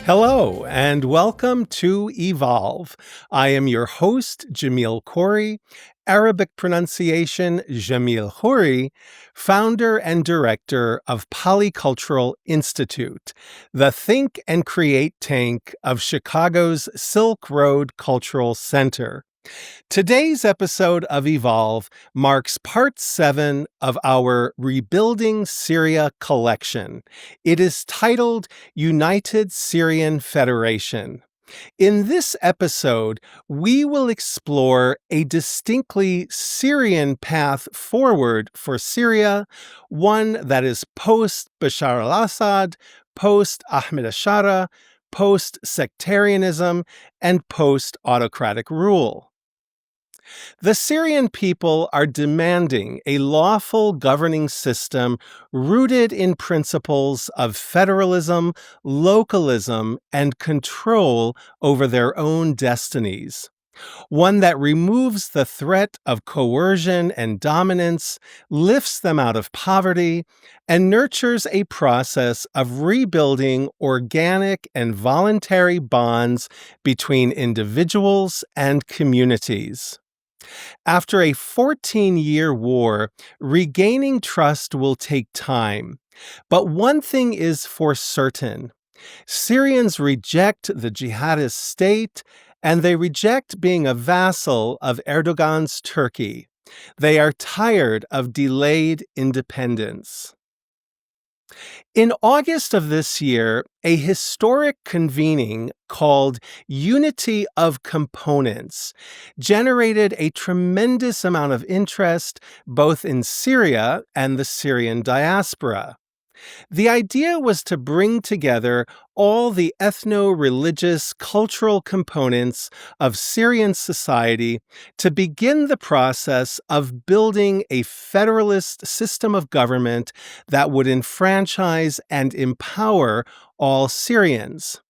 Hello, and welcome to Evolve. I am your host, Jamil Khoury, Arabic pronunciation Jamil Khoury, founder and director of Polycultural Institute, the think and create tank of Chicago's Silk Road Cultural Center. Today's episode of Evolve marks part 7 of our Rebuilding Syria collection. It is titled United Syrian Federation. In this episode, we will explore a distinctly Syrian path forward for Syria, one that is post-Bashar al-Assad, post-Ahmed al-Sharaa, post-sectarianism, and post-autocratic rule. The Syrian people are demanding a lawful governing system rooted in principles of federalism, localism, and control over their own destinies. One that removes the threat of coercion and dominance, lifts them out of poverty, and nurtures a process of rebuilding organic and voluntary bonds between individuals and communities. After a 14-year war, regaining trust will take time. But one thing is for certain. Syrians reject the jihadist state, and they reject being a vassal of Erdogan's Turkey. They are tired of delayed independence. In August of this year, a historic convening called Unity of Components generated a tremendous amount of interest both in Syria and the Syrian diaspora. The idea was to bring together all the ethno-religious cultural components of Syrian society to begin the process of building a federalist system of government that would enfranchise and empower all Syrians.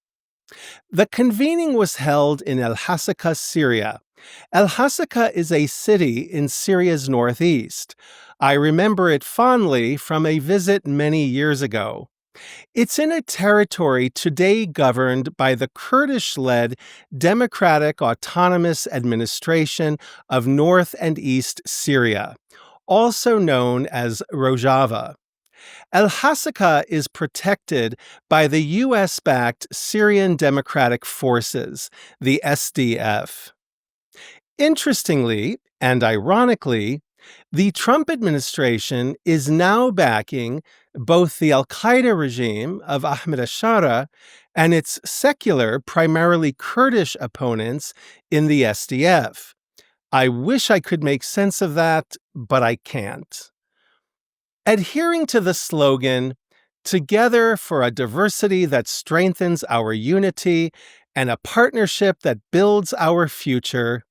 The convening was held in al-Hasaka, Syria. Al-Hasaka is a city in Syria's northeast. I remember it fondly from a visit many years ago. It's in a territory today governed by the Kurdish-led Democratic Autonomous Administration of North and East Syria, also known as Rojava. Al-Hasaka is protected by the U.S.-backed Syrian Democratic Forces, the SDF. Interestingly, and ironically, the Trump administration is now backing both the al-Qaeda regime of Ahmed al-Sharaa and its secular, primarily Kurdish opponents in the SDF. I wish I could make sense of that, but I can't. Adhering to the slogan, "Together for a diversity that strengthens our unity and a partnership that builds our future,"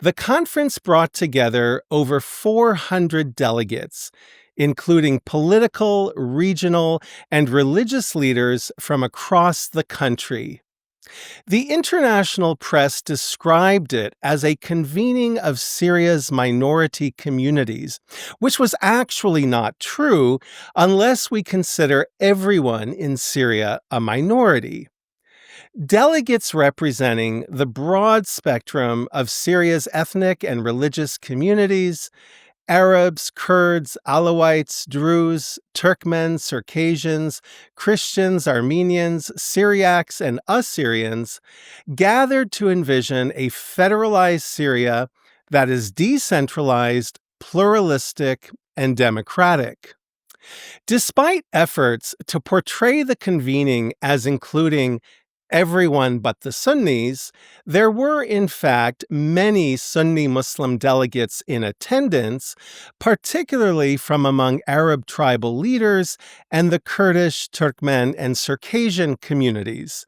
the conference brought together over 400 delegates, including political, regional, and religious leaders from across the country. The international press described it as a convening of Syria's minority communities, which was actually not true unless we consider everyone in Syria a minority. Delegates representing the broad spectrum of Syria's ethnic and religious communities, Arabs, Kurds, Alawites, Druze, Turkmen, Circassians, Christians, Armenians, Syriacs, and Assyrians, gathered to envision a federalized Syria that is decentralized, pluralistic, and democratic. Despite efforts to portray the convening as including everyone but the Sunnis, there were in fact many Sunni Muslim delegates in attendance, particularly from among Arab tribal leaders and the Kurdish, Turkmen, and Circassian communities.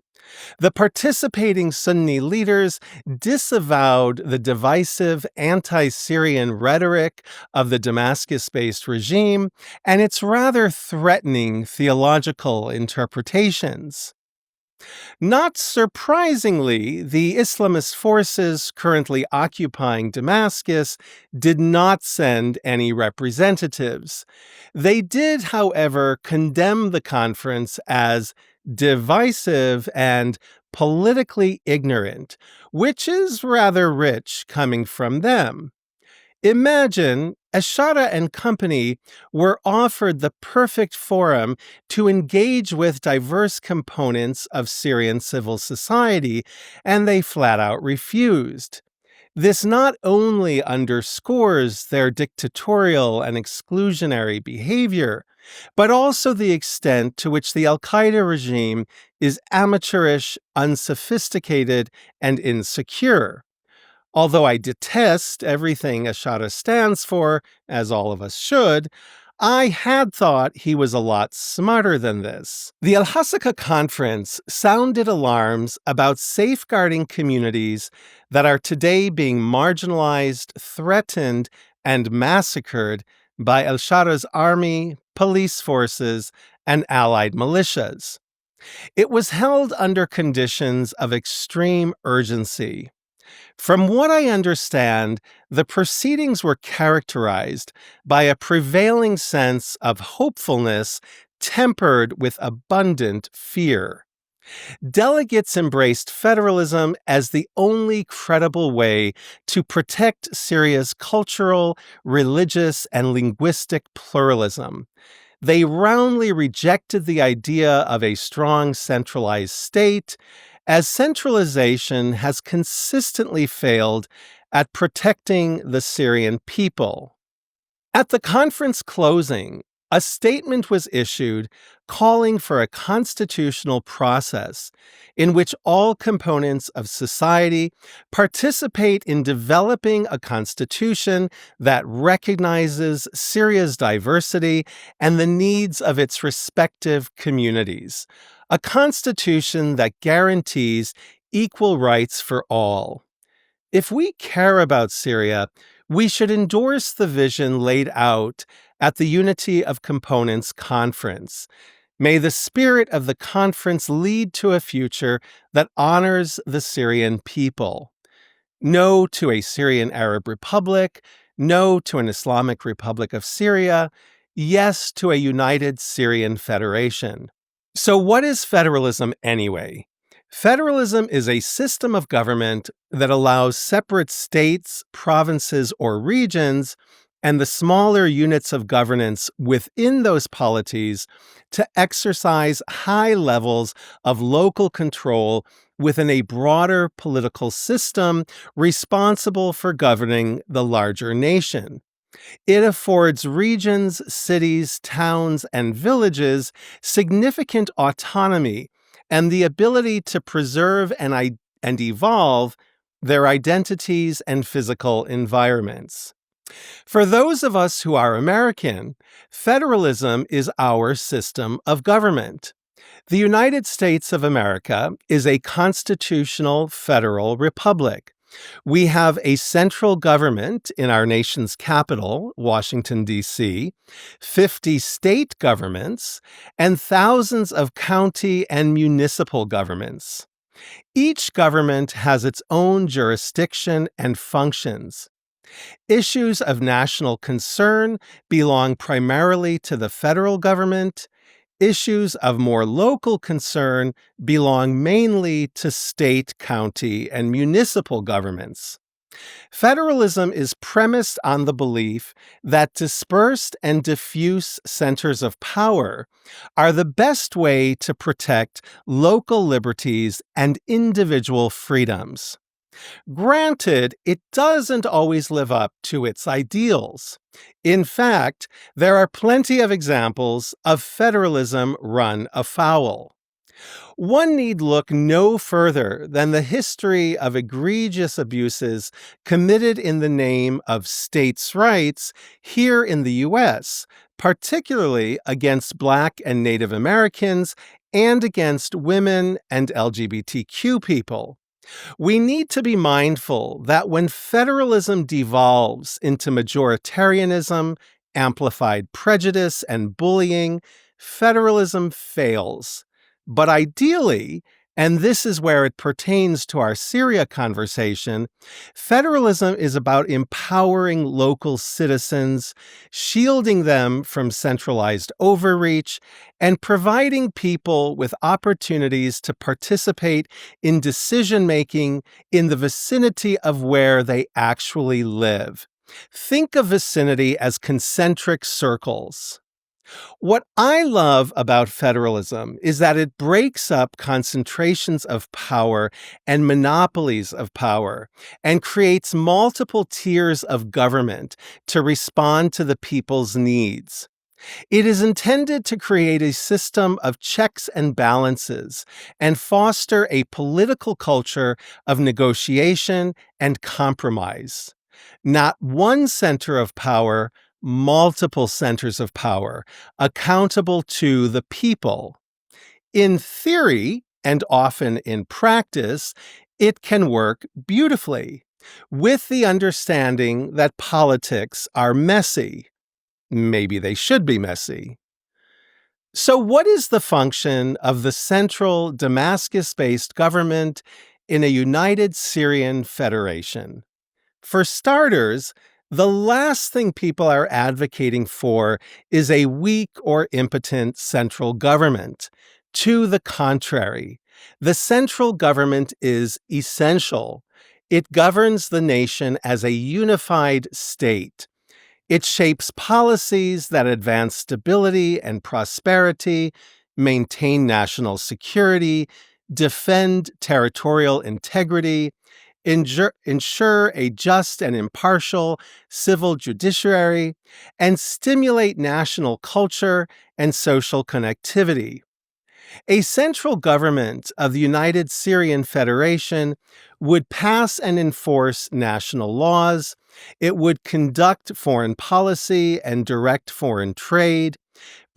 The participating Sunni leaders disavowed the divisive anti-Syrian rhetoric of the Damascus-based regime and its rather threatening theological interpretations. Not surprisingly, the Islamist forces currently occupying Damascus did not send any representatives. They did, however, condemn the conference as divisive and politically ignorant, which is rather rich coming from them. Imagine al-Sharaa and company were offered the perfect forum to engage with diverse components of Syrian civil society, and they flat out refused. This not only underscores their dictatorial and exclusionary behavior, but also the extent to which the al-Qaeda regime is amateurish, unsophisticated, and insecure. Although I detest everything al-Sharaa stands for, as all of us should, I had thought he was a lot smarter than this. The Al-Hasaka conference sounded alarms about safeguarding communities that are today being marginalized, threatened, and massacred by al-Sharaa's army, police forces, and allied militias. It was held under conditions of extreme urgency. From what I understand, the proceedings were characterized by a prevailing sense of hopefulness tempered with abundant fear. Delegates embraced federalism as the only credible way to protect Syria's cultural, religious, and linguistic pluralism. They roundly rejected the idea of a strong centralized state, as centralization has consistently failed at protecting the Syrian people. At the conference closing, a statement was issued calling for a constitutional process in which all components of society participate in developing a constitution that recognizes Syria's diversity and the needs of its respective communities, a constitution that guarantees equal rights for all. If we care about Syria, we should endorse the vision laid out at the Unity of Components Conference. May the spirit of the conference lead to a future that honors the Syrian people. No to a Syrian Arab Republic, no to an Islamic Republic of Syria, yes to a United Syrian Federation. So what is federalism anyway? Federalism is a system of government that allows separate states, provinces, or regions, and the smaller units of governance within those polities to exercise high levels of local control within a broader political system responsible for governing the larger nation. It affords regions, cities, towns, and villages significant autonomy and the ability to preserve and evolve their identities and physical environments. For those of us who are American, federalism is our system of government. The United States of America is a constitutional federal republic. We have a central government in our nation's capital, Washington, D.C., 50 state governments, and thousands of county and municipal governments. Each government has its own jurisdiction and functions. Issues of national concern belong primarily to the federal government. Issues of more local concern belong mainly to state, county, and municipal governments. Federalism is premised on the belief that dispersed and diffuse centers of power are the best way to protect local liberties and individual freedoms. Granted, it doesn't always live up to its ideals. In fact, there are plenty of examples of federalism run afoul. One need look no further than the history of egregious abuses committed in the name of states' rights here in the U.S., particularly against Black and Native Americans and against women and LGBTQ people. We need to be mindful that when federalism devolves into majoritarianism, amplified prejudice, and bullying, federalism fails. But ideally, And this is where it pertains to our Syria conversation. Federalism is about empowering local citizens, shielding them from centralized overreach, and providing people with opportunities to participate in decision making in the vicinity of where they actually live. Think of vicinity as concentric circles. What I love about federalism is that it breaks up concentrations of power and monopolies of power and creates multiple tiers of government to respond to the people's needs. It is intended to create a system of checks and balances and foster a political culture of negotiation and compromise. Not one center of power, multiple centers of power, accountable to the people. In theory, and often in practice, it can work beautifully, with the understanding that politics are messy. Maybe they should be messy. So, what is the function of the central Damascus-based government in a United Syrian Federation? For starters, the last thing people are advocating for is a weak or impotent central government. To the contrary, the central government is essential. It governs the nation as a unified state. It shapes policies that advance stability and prosperity, maintain national security, defend territorial integrity, ensure a just and impartial civil judiciary, and stimulate national culture and social connectivity. A central government of the United Syrian Federation would pass and enforce national laws. It would conduct foreign policy and direct foreign trade,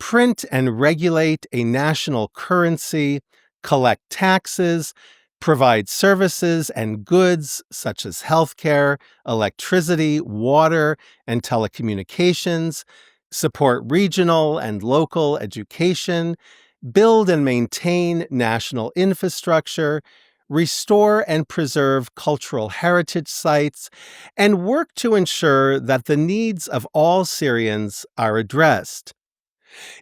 print and regulate a national currency, collect taxes, provide services and goods such as healthcare, electricity, water, and telecommunications, support regional and local education, build and maintain national infrastructure, restore and preserve cultural heritage sites, and work to ensure that the needs of all Syrians are addressed.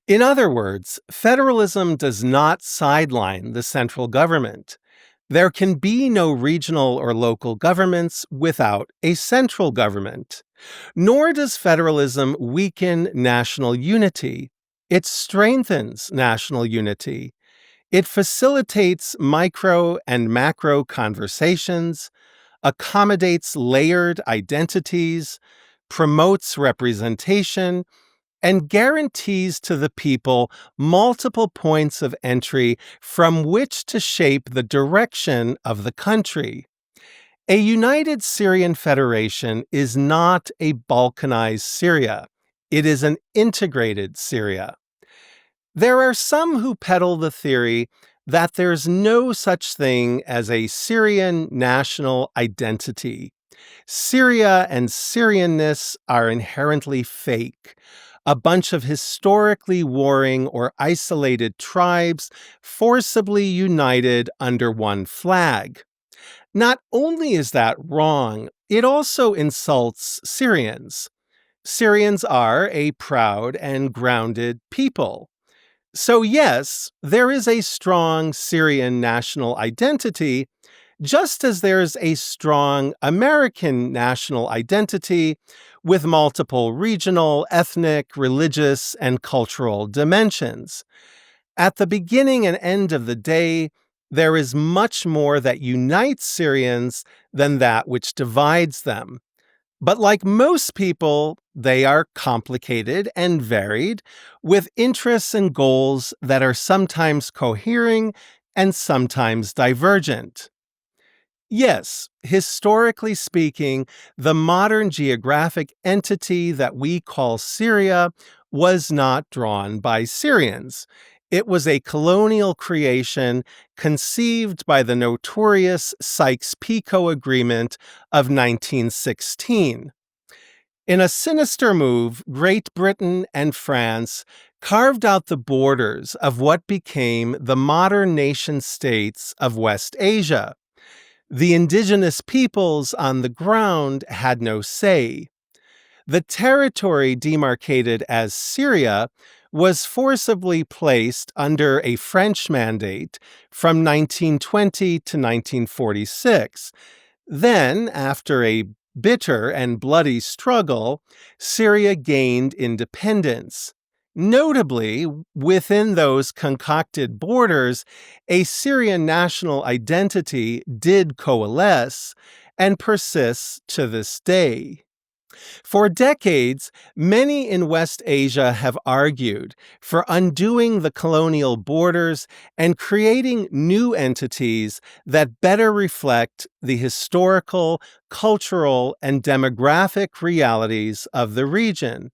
In other words, federalism does not sideline the central government. There can be no regional or local governments without a central government. Nor does federalism weaken national unity. It strengthens national unity. It facilitates micro and macro conversations, accommodates layered identities, promotes representation, and guarantees to the people multiple points of entry from which to shape the direction of the country. A United Syrian Federation is not a balkanized Syria. It is an integrated Syria. There are some who peddle the theory that there's no such thing as a Syrian national identity. Syria and Syrianness are inherently fake. A bunch of historically warring or isolated tribes forcibly united under one flag. Not only is that wrong, it also insults Syrians. Syrians are a proud and grounded people. So yes, there is a strong Syrian national identity, just as there's a strong American national identity with multiple regional, ethnic, religious, and cultural dimensions. At the beginning and end of the day, there is much more that unites Syrians than that which divides them. But like most people, they are complicated and varied, with interests and goals that are sometimes cohering and sometimes divergent. Yes, historically speaking, the modern geographic entity that we call Syria was not drawn by Syrians. It was a colonial creation conceived by the notorious Sykes-Picot Agreement of 1916. In a sinister move, Great Britain and France carved out the borders of what became the modern nation-states of West Asia. The indigenous peoples on the ground had no say. The territory demarcated as Syria was forcibly placed under a French mandate from 1920 to 1946. Then, after a bitter and bloody struggle, Syria gained independence. Notably, within those concocted borders, a Syrian national identity did coalesce and persists to this day. For decades, many in West Asia have argued for undoing the colonial borders and creating new entities that better reflect the historical, cultural, and demographic realities of the region.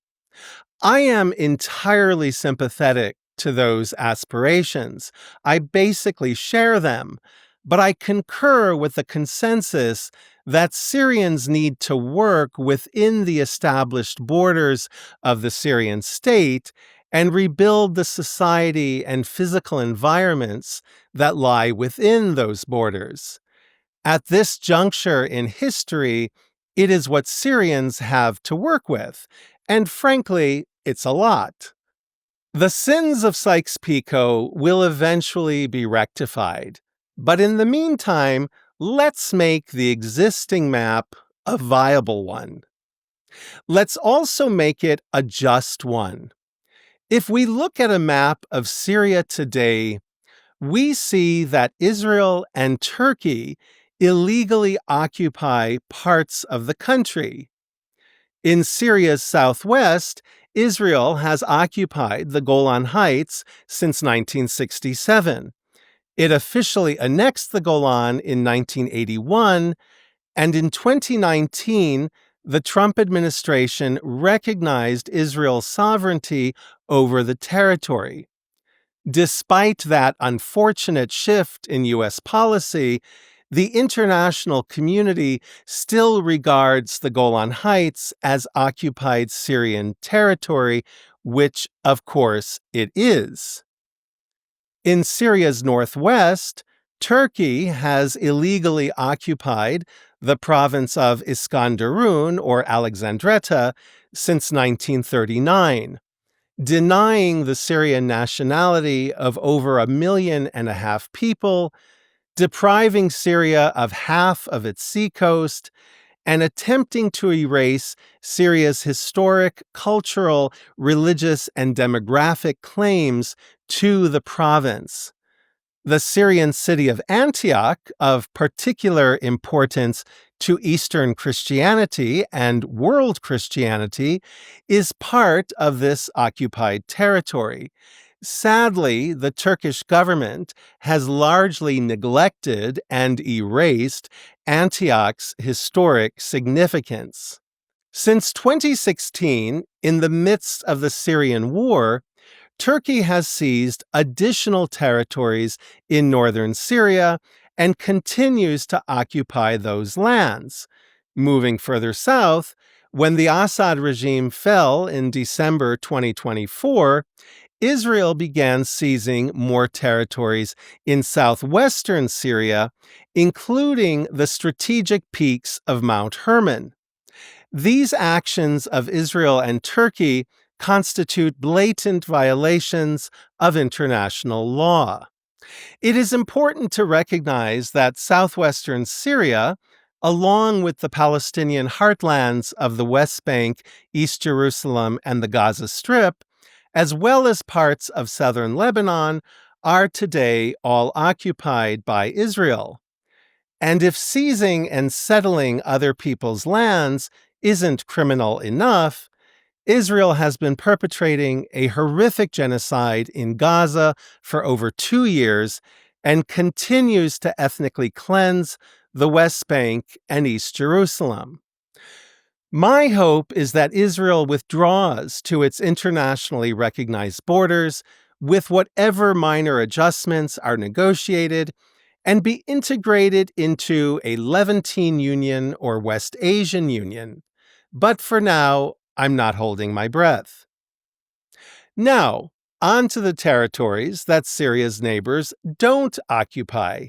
I am entirely sympathetic to those aspirations. I basically share them, but I concur with the consensus that Syrians need to work within the established borders of the Syrian state and rebuild the society and physical environments that lie within those borders. At this juncture in history, it is what Syrians have to work with, and frankly, it's a lot. The sins of Sykes-Picot will eventually be rectified, but in the meantime, let's make the existing map a viable one. Let's also make it a just one. If we look at a map of Syria today, we see that Israel and Turkey illegally occupy parts of the country. In Syria's southwest, Israel has occupied the Golan Heights since 1967. It officially annexed the Golan in 1981, and in 2019, the Trump administration recognized Israel's sovereignty over the territory. Despite that unfortunate shift in U.S. policy, the international community still regards the Golan Heights as occupied Syrian territory, which, of course, it is. In Syria's northwest, Turkey has illegally occupied the province of Iskenderun, or Alexandretta, since 1939, denying the Syrian nationality of over 1.5 million people, depriving Syria of half of its seacoast, and attempting to erase Syria's historic, cultural, religious, and demographic claims to the province. The Syrian city of Antioch, of particular importance to Eastern Christianity and world Christianity, is part of this occupied territory. Sadly, the Turkish government has largely neglected and erased Antioch's historic significance. Since 2016, in the midst of the Syrian war, Turkey has seized additional territories in northern Syria and continues to occupy those lands. Moving further south, when the Assad regime fell in December 2024, Israel began seizing more territories in southwestern Syria, including the strategic peaks of Mount Hermon. These actions of Israel and Turkey constitute blatant violations of international law. It is important to recognize that southwestern Syria, along with the Palestinian heartlands of the West Bank, East Jerusalem, and the Gaza Strip, as well as parts of southern Lebanon, are today all occupied by Israel. And if seizing and settling other people's lands isn't criminal enough, Israel has been perpetrating a horrific genocide in Gaza for over 2 years and continues to ethnically cleanse the West Bank and East Jerusalem. My hope is that Israel withdraws to its internationally recognized borders with whatever minor adjustments are negotiated and be integrated into a Levantine Union or West Asian Union. But for now, I'm not holding my breath. Now, onto the territories that Syria's neighbors don't occupy.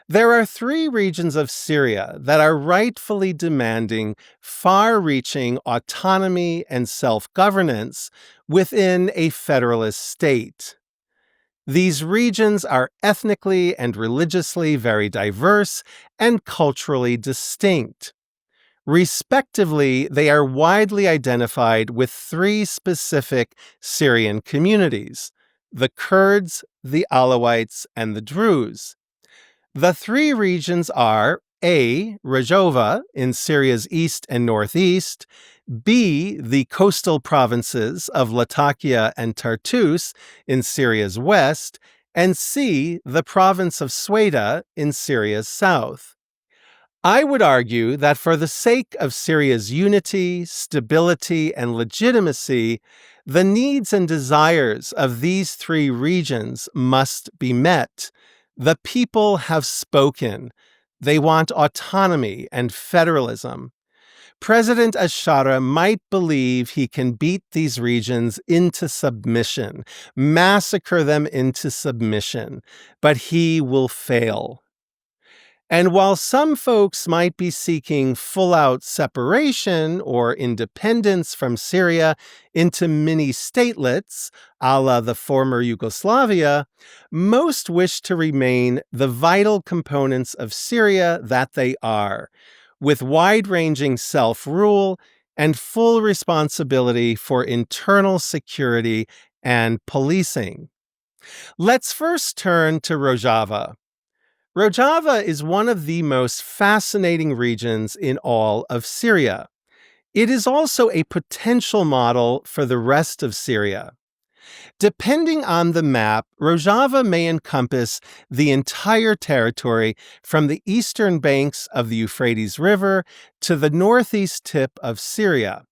There are three regions of Syria that are rightfully demanding far-reaching autonomy and self-governance within a federalist state. These regions are ethnically and religiously very diverse and culturally distinct. Respectively, they are widely identified with three specific Syrian communities: the Kurds, the Alawites, and the Druze. The three regions are A. Rojava in Syria's east and northeast, B. the coastal provinces of Latakia and Tartus in Syria's west, and C. the province of Sweda in Syria's south. I would argue that for the sake of Syria's unity, stability, and legitimacy, the needs and desires of these three regions must be met. The people have spoken. They want autonomy and federalism. President al-Sharaa might believe he can beat these regions into submission, massacre them into submission, but he will fail. And while some folks might be seeking full-out separation or independence from Syria into mini-statelets, a la the former Yugoslavia, most wish to remain the vital components of Syria that they are, with wide-ranging self-rule and full responsibility for internal security and policing. Let's first turn to Rojava. Rojava is one of the most fascinating regions in all of Syria. It is also a potential model for the rest of Syria. Depending on the map, Rojava may encompass the entire territory from the eastern banks of the Euphrates River to the northeast tip of Syria,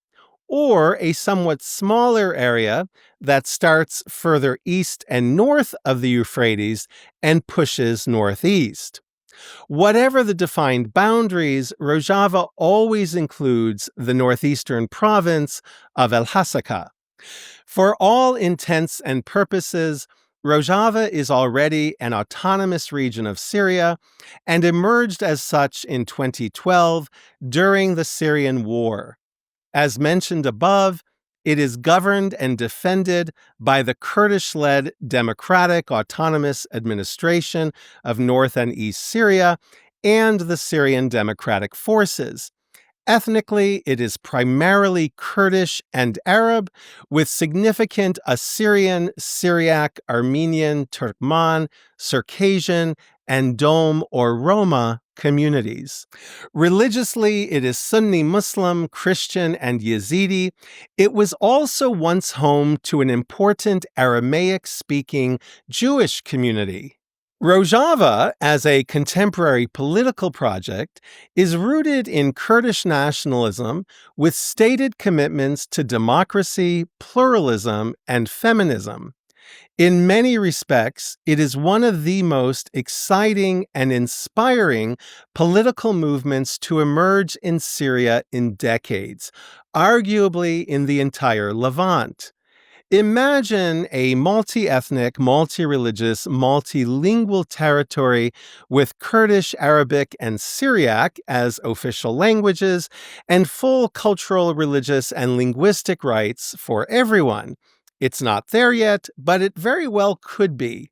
or a somewhat smaller area that starts further east and north of the Euphrates and pushes northeast. Whatever the defined boundaries, Rojava always includes the northeastern province of al-Hasaka. For all intents and purposes, Rojava is already an autonomous region of Syria and emerged as such in 2012 during the Syrian war. As mentioned above, it is governed and defended by the Kurdish-led Democratic Autonomous Administration of North and East Syria and the Syrian Democratic Forces. Ethnically, it is primarily Kurdish and Arab, with significant Assyrian, Syriac, Armenian, Turkmen, Circassian, and Dom or Roma communities. Religiously, it is Sunni Muslim, Christian, and Yazidi. It was also once home to an important Aramaic-speaking Jewish community. Rojava, as a contemporary political project, is rooted in Kurdish nationalism with stated commitments to democracy, pluralism, and feminism. In many respects, it is one of the most exciting and inspiring political movements to emerge in Syria in decades, arguably in the entire Levant. Imagine a multi-ethnic, multi-religious, multilingual territory with Kurdish, Arabic, and Syriac as official languages and full cultural, religious, and linguistic rights for everyone. It's not there yet, but it very well could be.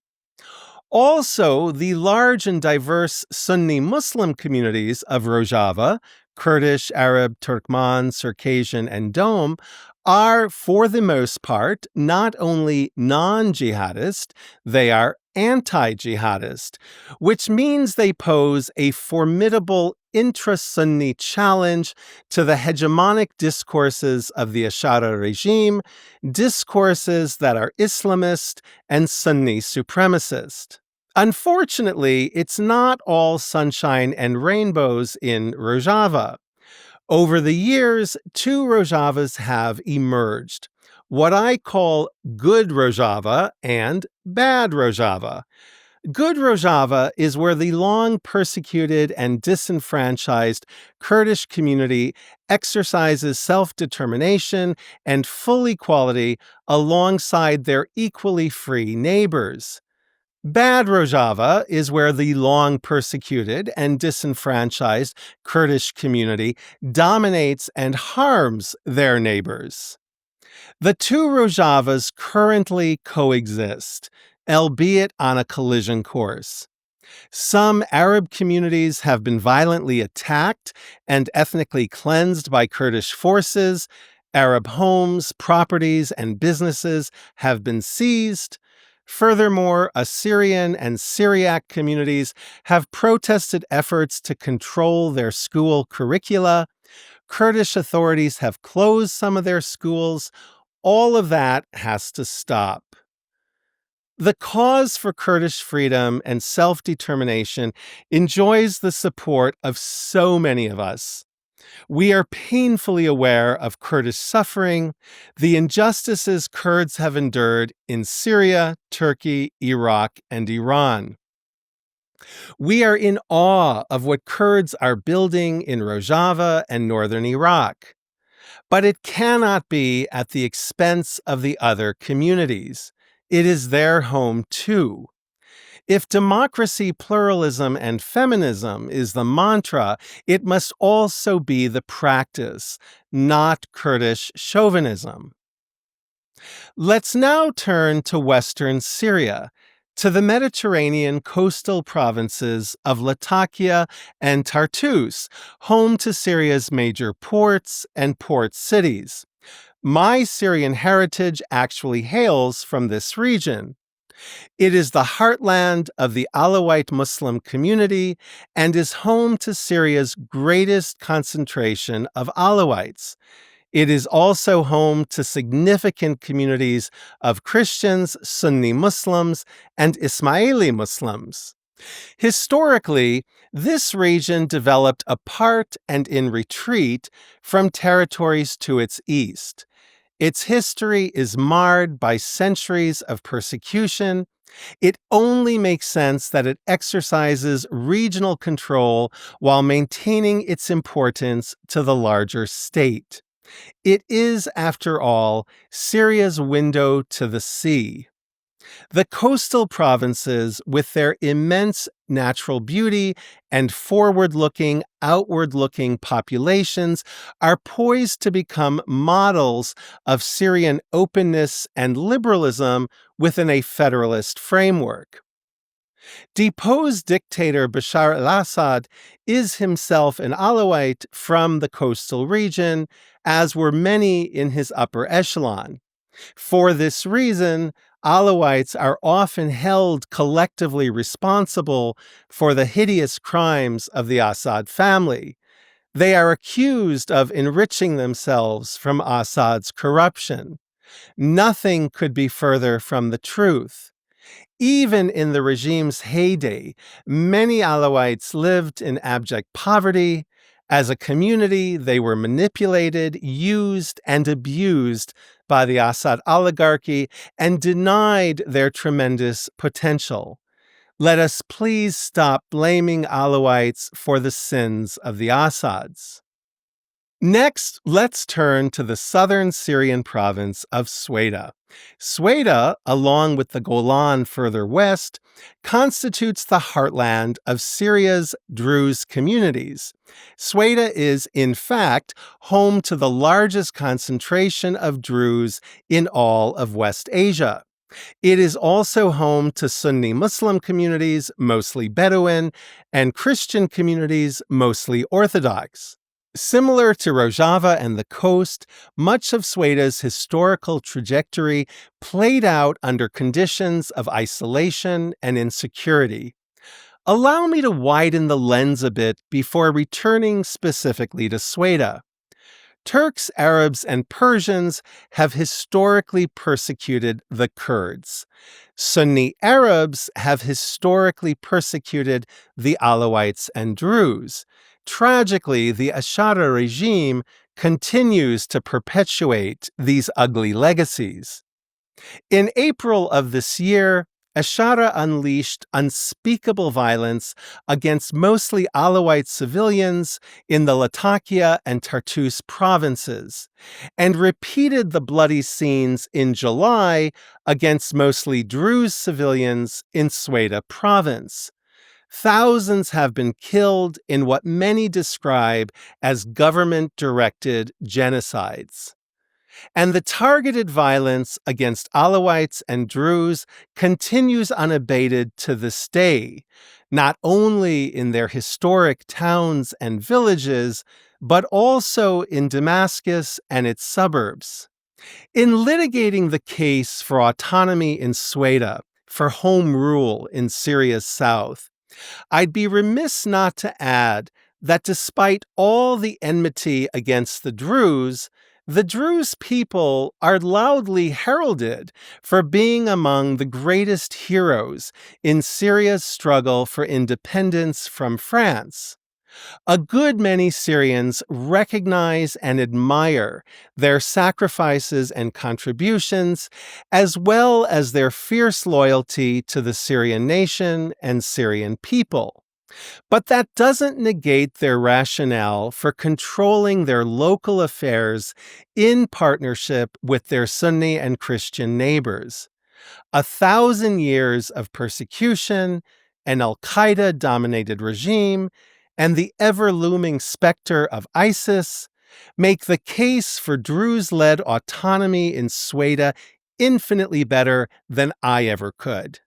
Also, the large and diverse Sunni Muslim communities of Rojava, Kurdish, Arab, Turkmen, Circassian, and Dom, are, for the most part, not only non-jihadist, they are anti-jihadist, which means they pose a formidable intra-Sunni challenge to the hegemonic discourses of the al-Sharaa regime, discourses that are Islamist and Sunni supremacist. Unfortunately, it's not all sunshine and rainbows in Rojava. Over the years, two Rojavas have emerged, what I call good Rojava and bad Rojava. Good Rojava is where the long persecuted and disenfranchised Kurdish community exercises self-determination and full equality alongside their equally free neighbors. Bad Rojava is where the long persecuted and disenfranchised Kurdish community dominates and harms their neighbors. The two Rojavas currently coexist, albeit on a collision course. Some Arab communities have been violently attacked and ethnically cleansed by Kurdish forces. Arab homes, properties, and businesses have been seized. Furthermore, Assyrian and Syriac communities have protested efforts to control their school curricula. Kurdish authorities have closed some of their schools. All of that has to stop. The cause for Kurdish freedom and self-determination enjoys the support of so many of us. We are painfully aware of Kurdish suffering, the injustices Kurds have endured in Syria, Turkey, Iraq, and Iran. We are in awe of what Kurds are building in Rojava and northern Iraq. But it cannot be at the expense of the other communities. It is their home too. If democracy, pluralism, and feminism is the mantra, it must also be the practice, not Kurdish chauvinism. Let's now turn to Western Syria, to the Mediterranean coastal provinces of Latakia and Tartus, home to Syria's major ports and port cities. My Syrian heritage actually hails from this region. It is the heartland of the Alawite Muslim community and is home to Syria's greatest concentration of Alawites. It is also home to significant communities of Christians, Sunni Muslims, and Ismaili Muslims. Historically, this region developed apart and in retreat from territories to its east. Its history is marred by centuries of persecution. It only makes sense that it exercises regional control while maintaining its importance to the larger state. It is, after all, Syria's window to the sea. The coastal provinces, with their immense natural beauty and forward-looking, outward-looking populations, are poised to become models of Syrian openness and liberalism within a federalist framework. Deposed dictator Bashar al-Assad is himself an Alawite from the coastal region, as were many in his upper echelon. For this reason, Alawites are often held collectively responsible for the hideous crimes of the Assad family. They are accused of enriching themselves from Assad's corruption. Nothing could be further from the truth. Even in the regime's heyday, many Alawites lived in abject poverty. As a community, they were manipulated, used, and abused by the Assad oligarchy and denied their tremendous potential. Let us please stop blaming Alawites for the sins of the Assads. Next, let's turn to the southern Syrian province of Sweda. Sweda, along with the Golan further west, constitutes the heartland of Syria's Druze communities. Sweda is, in fact, home to the largest concentration of Druze in all of West Asia. It is also home to Sunni Muslim communities, mostly Bedouin, and Christian communities, mostly Orthodox. Similar to Rojava and the coast, much of Sweda's historical trajectory played out under conditions of isolation and insecurity. Allow me to widen the lens a bit before returning specifically to Sweda. Turks, Arabs, and Persians have historically persecuted the Kurds. Sunni Arabs have historically persecuted the Alawites and Druze. Tragically, the al-Sharaa regime continues to perpetuate these ugly legacies. In April of this year, al-Sharaa unleashed unspeakable violence against mostly Alawite civilians in the Latakia and Tartus provinces, and repeated the bloody scenes in July against mostly Druze civilians in Sweda province. Thousands have been killed in what many describe as government-directed genocides. And the targeted violence against Alawites and Druze continues unabated to this day, not only in their historic towns and villages, but also in Damascus and its suburbs. In litigating the case for autonomy in Sweda, for home rule in Syria's south, I'd be remiss not to add that despite all the enmity against the Druze people are loudly heralded for being among the greatest heroes in Syria's struggle for independence from France. A good many Syrians recognize and admire their sacrifices and contributions, as well as their fierce loyalty to the Syrian nation and Syrian people. But that doesn't negate their rationale for controlling their local affairs in partnership with their Sunni and Christian neighbors. 1,000 years of persecution, an al-Qaeda-dominated regime, and the ever-looming specter of ISIS make the case for Druze-led autonomy in Sweda infinitely better than I ever could.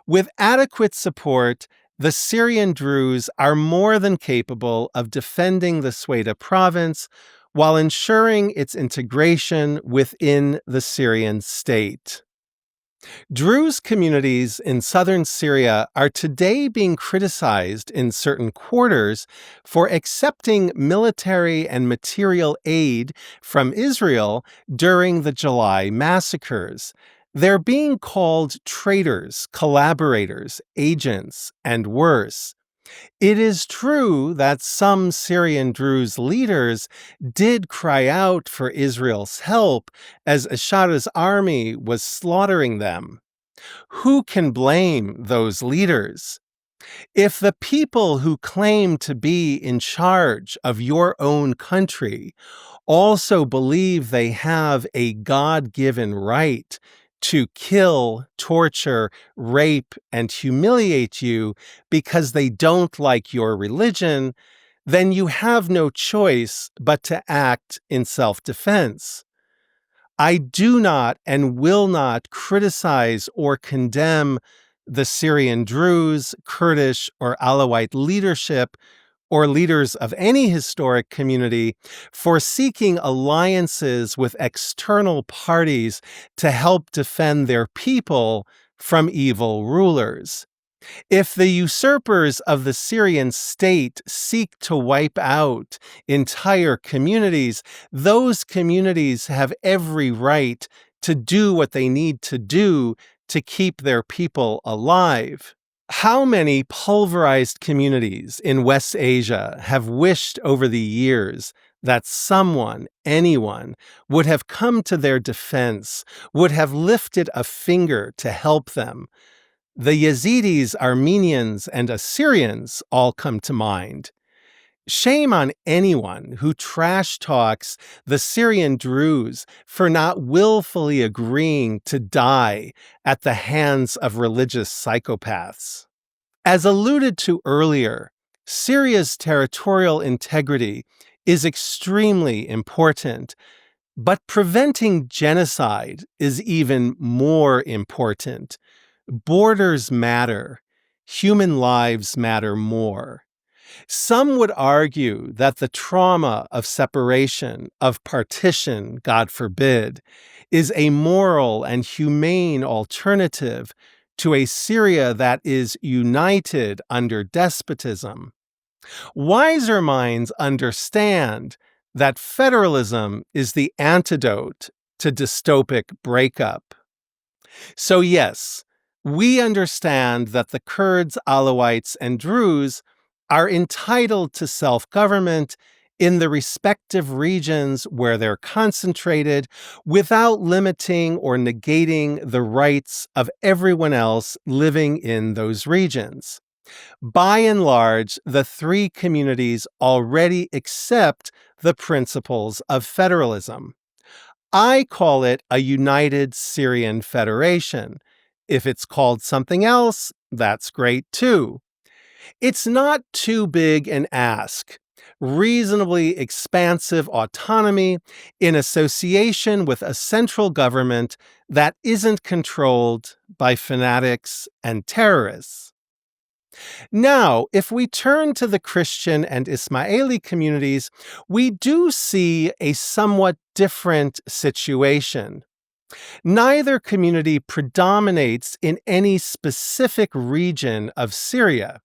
With adequate support, the Syrian Druze are more than capable of defending the Sweda province while ensuring its integration within the Syrian state. Druze communities in southern Syria are today being criticized in certain quarters for accepting military and material aid from Israel during the July massacres. They're being called traitors, collaborators, agents, and worse. It is true that some Syrian Druze leaders did cry out for Israel's help as al-Shara's army was slaughtering them. Who can blame those leaders? If the people who claim to be in charge of your own country also believe they have a God-given right to kill, torture, rape, and humiliate you because they don't like your religion, then you have no choice but to act in self-defense. I do not and will not criticize or condemn the Syrian Druze, Kurdish, or Alawite leadership or leaders of any historic community for seeking alliances with external parties to help defend their people from evil rulers. If the usurpers of the Syrian state seek to wipe out entire communities, those communities have every right to do what they need to do to keep their people alive. How many pulverized communities in West Asia have wished over the years that someone, anyone, would have come to their defense, would have lifted a finger to help them? The Yazidis, Armenians, and Assyrians all come to mind. Shame on anyone who trash talks the Syrian Druze for not willfully agreeing to die at the hands of religious psychopaths. As alluded to earlier, Syria's territorial integrity is extremely important, but preventing genocide is even more important. Borders matter. Human lives matter more. Some would argue that the trauma of separation, of partition, God forbid, is a moral and humane alternative to a Syria that is united under despotism. Wiser minds understand that federalism is the antidote to dystopic breakup. So yes, we understand that the Kurds, Alawites, and Druze are entitled to self-government in the respective regions where they're concentrated without limiting or negating the rights of everyone else living in those regions. By and large, the three communities already accept the principles of federalism. I call it a United Syrian Federation. If it's called something else, that's great too. It's not too big an ask. Reasonably expansive autonomy in association with a central government that isn't controlled by fanatics and terrorists. Now, if we turn to the Christian and Ismaili communities, we do see a somewhat different situation. Neither community predominates in any specific region of Syria.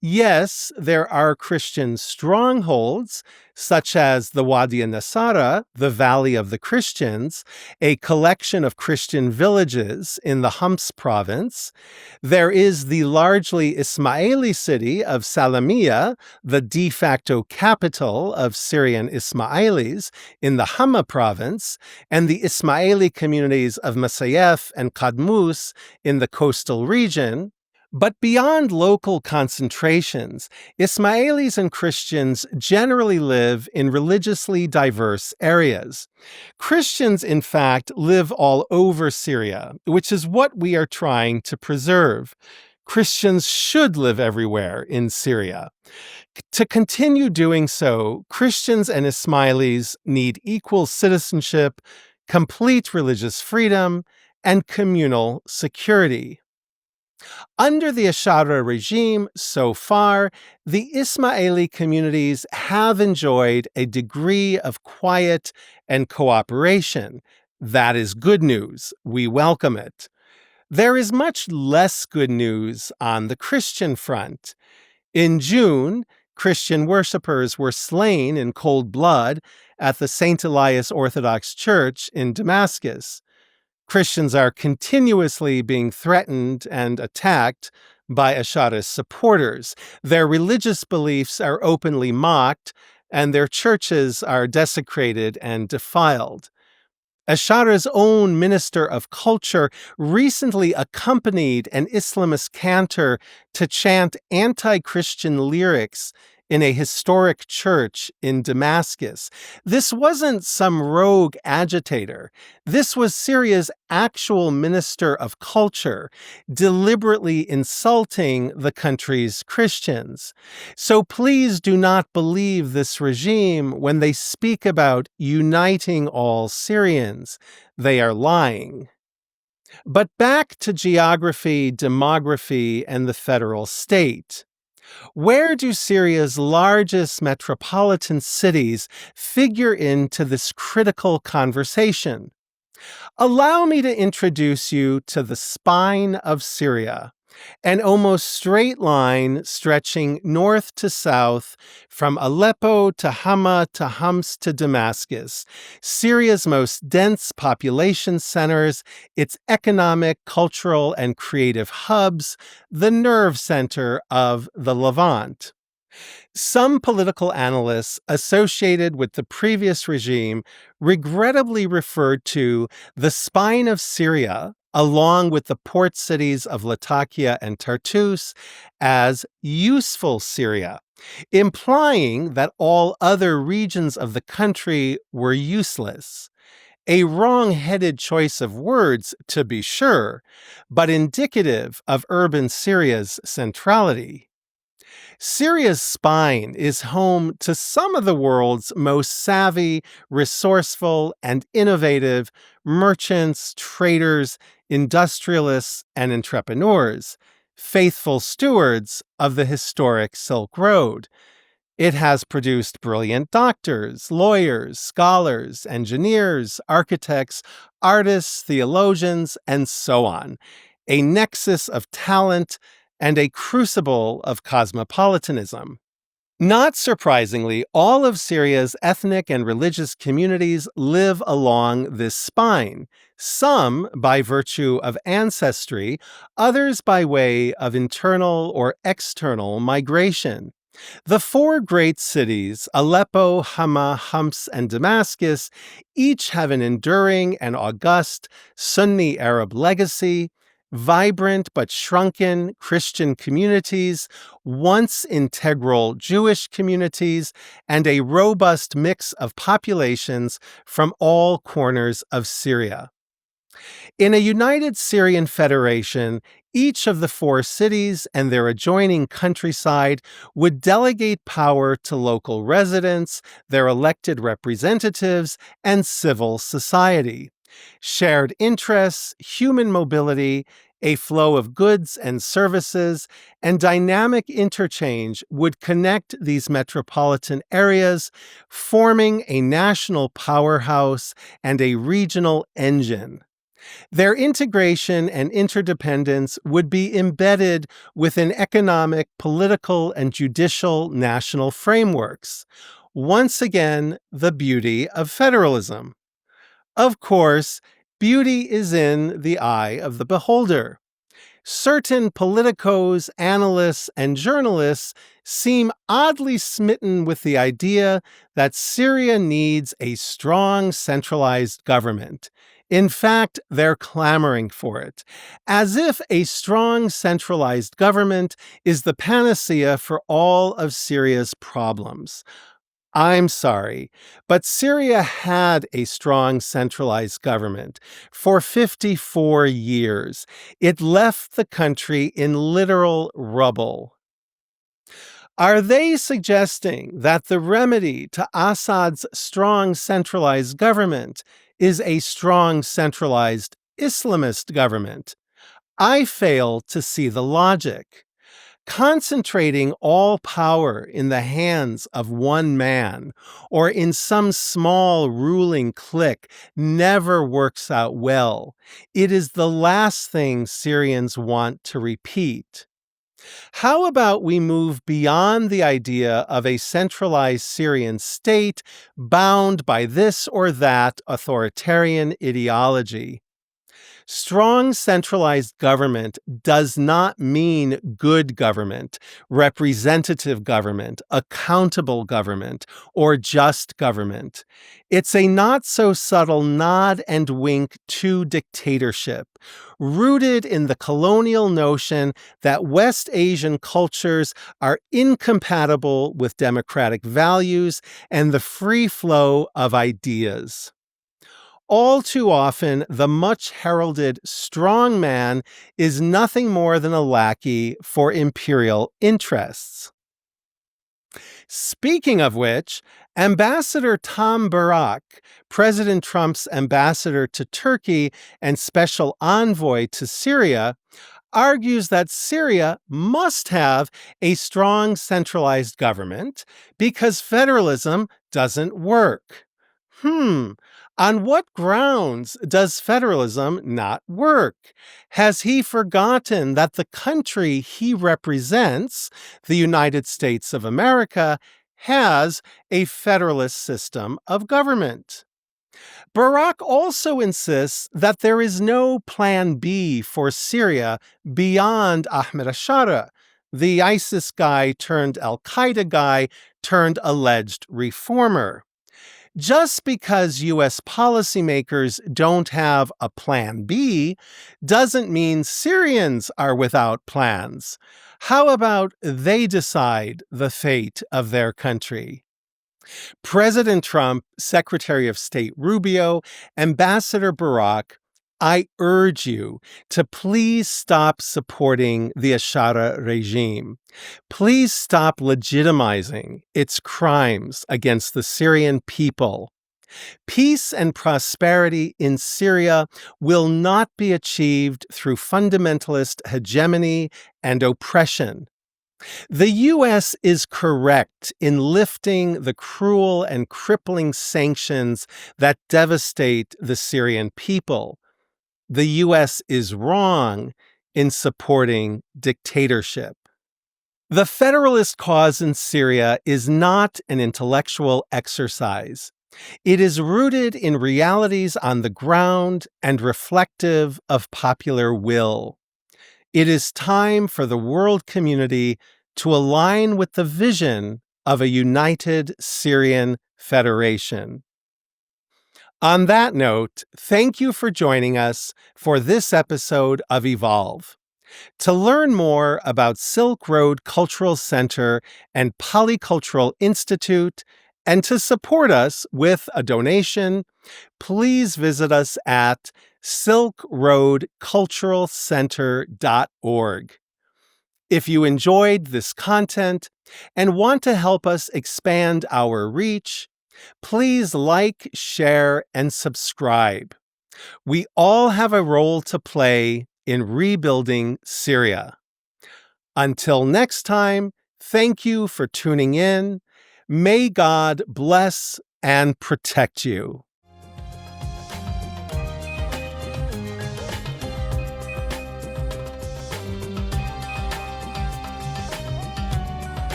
Yes, there are Christian strongholds, such as the Wadi an-Nasara, the Valley of the Christians, a collection of Christian villages in the Homs province. There is the largely Ismaili city of Salamiya, the de facto capital of Syrian Ismailis in the Hama province, and the Ismaili communities of Masayef and Qadmus in the coastal region. But beyond local concentrations, Ismailis and Christians generally live in religiously diverse areas. Christians, in fact, live all over Syria, which is what we are trying to preserve. Christians should live everywhere in Syria. To continue doing so, Christians and Ismailis need equal citizenship, complete religious freedom, and communal security. Under the al-Sharaa regime, so far, the Ismaili communities have enjoyed a degree of quiet and cooperation. That is good news. We welcome it. There is much less good news on the Christian front. In June, Christian worshippers were slain in cold blood at the St. Elias Orthodox Church in Damascus. Christians are continuously being threatened and attacked by al-Shara's supporters. Their religious beliefs are openly mocked, and their churches are desecrated and defiled. al-Shara's own minister of culture recently accompanied an Islamist cantor to chant anti-Christian lyrics in a historic church in Damascus. This wasn't some rogue agitator. This was Syria's actual minister of culture, deliberately insulting the country's Christians. So please do not believe this regime when they speak about uniting all Syrians. They are lying. But back to geography, demography, and the federal state. Where do Syria's largest metropolitan cities figure into this critical conversation? Allow me to introduce you to the spine of Syria, an almost straight line stretching north to south from Aleppo to Hama to Homs to Damascus, Syria's most dense population centers, its economic, cultural, and creative hubs, the nerve center of the Levant. Some political analysts associated with the previous regime regrettably referred to the spine of Syria, along with the port cities of Latakia and Tartus, as useful Syria, implying that all other regions of the country were useless. A wrong-headed choice of words, to be sure, but indicative of urban Syria's centrality. Syria's spine is home to some of the world's most savvy, resourceful, and innovative merchants, traders, industrialists, and entrepreneurs, faithful stewards of the historic Silk Road. It has produced brilliant doctors, lawyers, scholars, engineers, architects, artists, theologians, and so on. A nexus of talent and a crucible of cosmopolitanism. Not surprisingly, all of Syria's ethnic and religious communities live along this spine, some by virtue of ancestry, others by way of internal or external migration. The four great cities, Aleppo, Hama, Homs, and Damascus, each have an enduring and august Sunni Arab legacy, vibrant but shrunken Christian communities, once integral Jewish communities, and a robust mix of populations from all corners of Syria. In a United Syrian Federation, each of the four cities and their adjoining countryside would delegate power to local residents, their elected representatives, and civil society. Shared interests, human mobility, a flow of goods and services, and dynamic interchange would connect these metropolitan areas, forming a national powerhouse and a regional engine. Their integration and interdependence would be embedded within economic, political, and judicial national frameworks. Once again, the beauty of federalism. Of course, beauty is in the eye of the beholder. Certain politicos, analysts, and journalists seem oddly smitten with the idea that Syria needs a strong centralized government. In fact, they're clamoring for it, as if a strong centralized government is the panacea for all of Syria's problems. I'm sorry, but Syria had a strong centralized government for 54 years. It left the country in literal rubble. Are they suggesting that the remedy to Assad's strong centralized government is a strong centralized Islamist government? I fail to see the logic. Concentrating all power in the hands of one man or in some small ruling clique never works out well. It is the last thing Syrians want to repeat. How about we move beyond the idea of a centralized Syrian state bound by this or that authoritarian ideology? Strong centralized government does not mean good government, representative government, accountable government, or just government. It's a not so subtle nod and wink to dictatorship, rooted in the colonial notion that West Asian cultures are incompatible with democratic values and the free flow of ideas. All too often, the much heralded strong man is nothing more than a lackey for imperial interests. Speaking of which, Ambassador Tom Barak, President Trump's ambassador to Turkey and special envoy to Syria, argues that Syria must have a strong centralized government because federalism doesn't work. On what grounds does federalism not work? Has he forgotten that the country he represents, the United States of America, has a federalist system of government? Barak also insists that there is no plan B for Syria beyond Ahmed al-Sharaa, the ISIS guy turned al-Qaeda guy turned alleged reformer. Just because U.S. policymakers don't have a plan B doesn't mean Syrians are without plans. How about they decide the fate of their country? President Trump, Secretary of State Rubio, Ambassador Barak, I urge you to please stop supporting the al-Sharaa regime. Please stop legitimizing its crimes against the Syrian people. Peace and prosperity in Syria will not be achieved through fundamentalist hegemony and oppression. The U.S. is correct in lifting the cruel and crippling sanctions that devastate the Syrian people. The U.S. is wrong in supporting dictatorship. The federalist cause in Syria is not an intellectual exercise. It is rooted in realities on the ground and reflective of popular will. It is time for the world community to align with the vision of a United Syrian Federation. On that note, thank you for joining us for this episode of Evolve. To learn more about Silk Road Cultural Center and Polycultural Institute, and to support us with a donation, please visit us at silkroadculturalcenter.org. If you enjoyed this content and want to help us expand our reach, please like, share, and subscribe. We all have a role to play in rebuilding Syria. Until next time, thank you for tuning in. May God bless and protect you.